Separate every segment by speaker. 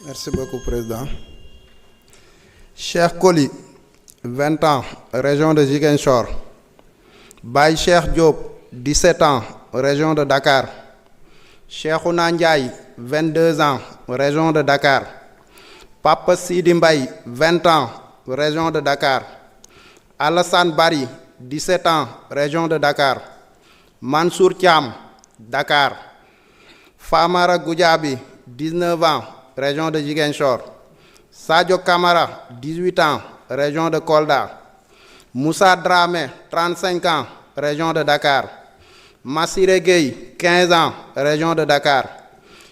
Speaker 1: Merci beaucoup, Président. Cheikh Koli, 20 ans, région de Ziguinchor. Baye Cheikh Diop, 17 ans, région de Dakar. Cheikhouna Ndiaye, 22 ans, région de Dakar. Papa Sidi Mbaye, 20 ans, région de Dakar. Alassane Bari, 17 ans, région de Dakar. Mansour Thiam, Dakar. Famara Goudiaby, 19 ans, région de Ziguinchor. Sadio Kamara, 18 ans, région de Kolda. Moussa Dramé, 35 ans, région de Dakar. Massiré Gueye, 15 ans, région de Dakar.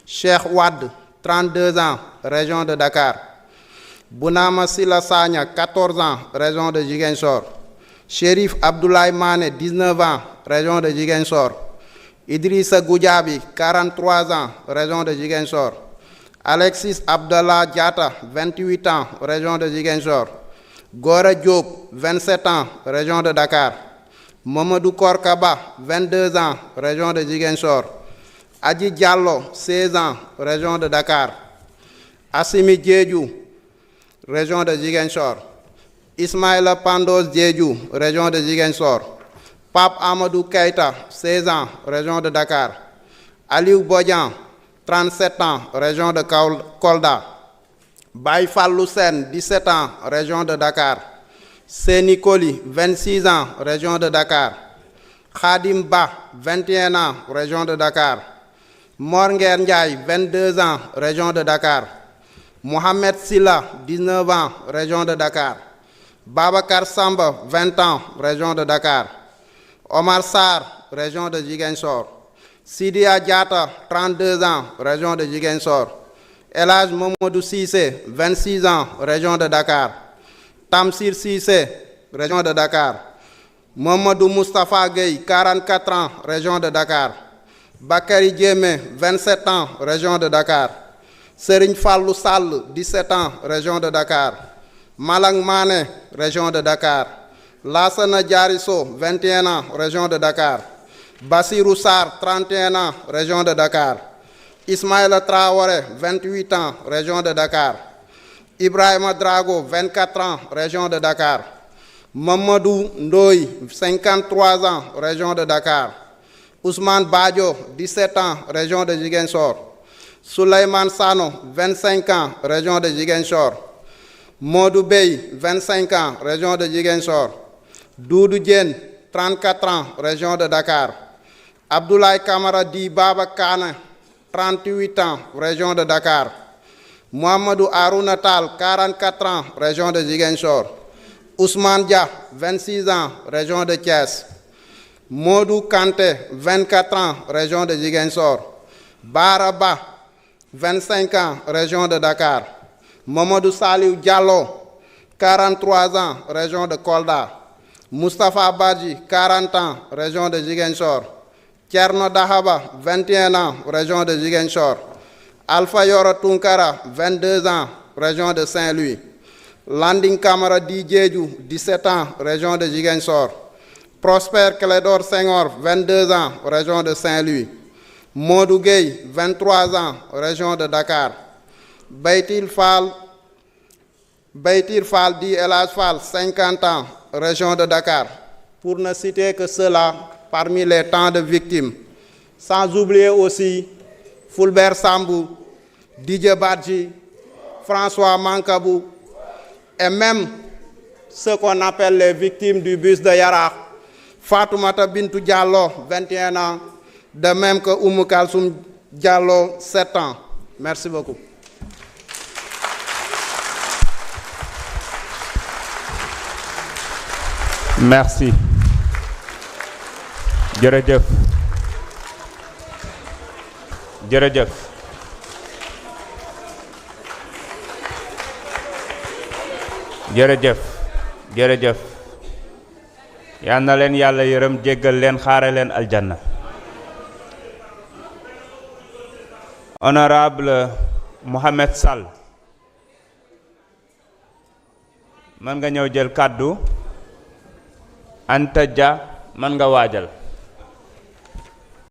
Speaker 1: Cheikh Wad, 32 ans, région de Dakar. Bounama Silla Sagna, 14 ans, région de Ziguinchor. Chérif Abdoulaye Mané, 19 ans, région de Ziguinchor. Idrissa Goudiaby, 43 ans, région de Ziguinchor. Alexis Abdallah Diatta, 28 ans, région de Ziguinchor. Gora Diop, 27 ans, région de Dakar. Mamadou Korkaba, 22 ans, région de Ziguinchor. Adji Diallo, 16 ans, région de Dakar. Assimi Diédhiou, région de Ziguinchor. Ismaïla Pandos Diédhiou, région de Ziguinchor. Pape Amadou Keïta, 16 ans, région de Dakar. Aliou Bodian, 37 ans, région de Kolda. Baye Fallou Sen, 17 ans, région de Dakar. Séni Koli, 26 ans, région de Dakar. Khadim Ba, 21 ans, région de Dakar. Mor Nguer Ndiaye, 22 ans, région de Dakar. Mohamed Silla, 19 ans, région de Dakar. Babacar Samba, 20 ans, région de Dakar. Omar Sarr, région de Ziguinchor. Sidia Diatta, 32 ans, région de Ziguinchor. Elhadj Mamadou Cissé, 26 ans, région de Dakar. Tamsir Cissé, région de Dakar. Mamadou Moustapha Gueye, 44 ans, région de Dakar. Bakary Diémé, 27 ans, région de Dakar. Serigne Fallou Sall, 17 ans, région de Dakar. Malang Mané, région de Dakar. Lassana Diarisso, 21 ans, région de Dakar. Bassirou Sarr, 31 ans, région de Dakar. Ismaïla Traoré, 28 ans, région de Dakar. Ibrahima Drago, 24 ans, région de Dakar. Mamadou Ndoye, 53 ans, région de Dakar. Ousmane Badio, 17 ans, région de Ziguinchor. Souleymane Sano, 25 ans, région de Ziguinchor. Modou Bey, 25 ans, région de Ziguinchor. Doudou Diène, 34 ans, région de Dakar. Abdoulaye Kamara Di Baba Kane, 38 ans, région de Dakar. Mohamedou Harouna Tall, 44 ans, région de Ziguinchor. Ousmane Dia, 26 ans, région de Thiès. Modou Kanté, 24 ans, région de Ziguinchor. Baraba, 25 ans, région de Dakar. Mamadou Saliou Diallo, 43 ans, région de Kolda. Moustapha Badji, 40 ans, région de Ziguinchor. Thierno Dahaba, 21 ans, région de Ziguinchor. Alpha Yoro Tunkara, 22 ans, région de Saint-Louis. Landing Camara Di Diédhiou, 17 ans, région de Ziguinchor. Prosper Clédor Senghor, 22 ans, région de Saint-Louis. Modou Gueye, 23 ans, région de Dakar. Beytir Fall Di Elhadj Fall, 50 ans, région de Dakar. Pour ne citer que cela parmi les tant de victimes. Sans oublier aussi Fulbert Sambou, Didier Badji, François Mankabou, et même ceux qu'on appelle les victimes du bus de Yarakh, Fatoumata Bintou Diallo, 21 ans, de même que Oumou Kalsoum Diallo, 7 ans. Merci beaucoup.
Speaker 2: Merci. Jërëjëf. Jërëjëf. Jërëjëf. Jërëjëf. Yal na leen Yàlla yërëm jéggal leen xaare leen aljanna. Honorable Mohamed Sall. Man nga ñëw jël kàddu. Anta Dia man nga waajal.